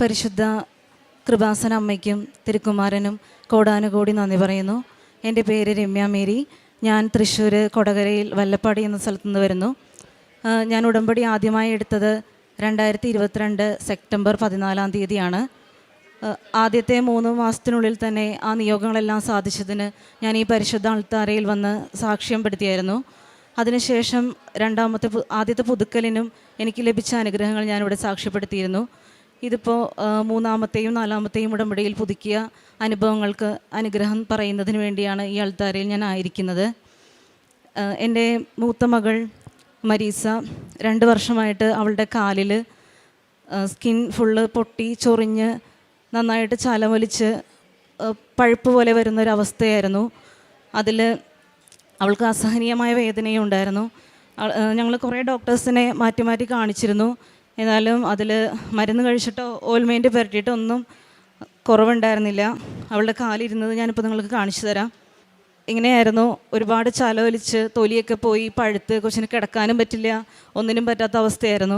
പരിശുദ്ധ കൃപാസന അമ്മയ്ക്കും തിരുക്കുമാരനും കോടാനുകോടി നന്ദി പറയുന്നു. എൻ്റെ പേര് രമ്യ മേരി. ഞാൻ തൃശ്ശൂർ കൊടകരയിൽ വല്ലപ്പാടി എന്ന സ്ഥലത്തു നിന്ന് വരുന്നു. ഞാൻ ഉടമ്പടി ആദ്യമായി എടുത്തത് 2022 സെപ്റ്റംബർ 14 ആദ്യത്തെ 3 മാസത്തിനുള്ളിൽ തന്നെ ആ നിയോഗങ്ങളെല്ലാം സാധിച്ചതിന് ഞാൻ ഈ പരിശുദ്ധ അൾത്താരയിൽ വന്ന് സാക്ഷ്യപ്പെടുത്തിയായിരുന്നു. അതിനുശേഷം ആദ്യത്തെ പുതുക്കലിനും എനിക്ക് ലഭിച്ച അനുഗ്രഹങ്ങൾ ഞാനിവിടെ സാക്ഷ്യപ്പെടുത്തിയിരുന്നു. ഇതിപ്പോൾ 3ാമത്തെയും 4ാമത്തെയും ഉടമ്പടിയിൽ പുതുക്കിയ അനുഭവങ്ങൾക്ക് അനുഗ്രഹം പറയുന്നതിന് വേണ്ടിയാണ് ഈ അൾത്താരയിൽ ഞാൻ ആയിരിക്കുന്നത്. എൻ്റെ മൂത്ത മകൾ മരീസ 2 വർഷമായിട്ട് അവളുടെ കാലിൽ സ്കിൻ ഫുള്ള് പൊട്ടി ചൊറിഞ്ഞ് നന്നായിട്ട് ചലമൊലിച്ച് പഴുപ്പ് പോലെ വരുന്നൊരവസ്ഥയായിരുന്നു. അതിൽ അവൾക്ക് അസഹനീയമായ വേദനയും ഉണ്ടായിരുന്നു. ഞങ്ങൾ കുറേ ഡോക്ടേഴ്സിനെ മാറ്റി മാറ്റി കാണിച്ചിരുന്നു. എന്നാലും അതിൽ മരുന്ന് കഴിച്ചിട്ടോ ഓയിൽമെൻറ്റ് പുരട്ടിയിട്ടോ ഒന്നും കുറവുണ്ടായിരുന്നില്ല. അവളുടെ കാലിരുന്നത് ഞാനിപ്പോൾ നിങ്ങൾക്ക് കാണിച്ചു തരാം. ഇങ്ങനെയായിരുന്നു. ഒരുപാട് ചലമൊലിച്ച് തൊലിയൊക്കെ പോയി പഴുത്ത് കൊച്ചിന് കിടക്കാനും പറ്റില്ല, ഒന്നിനും പറ്റാത്ത അവസ്ഥയായിരുന്നു.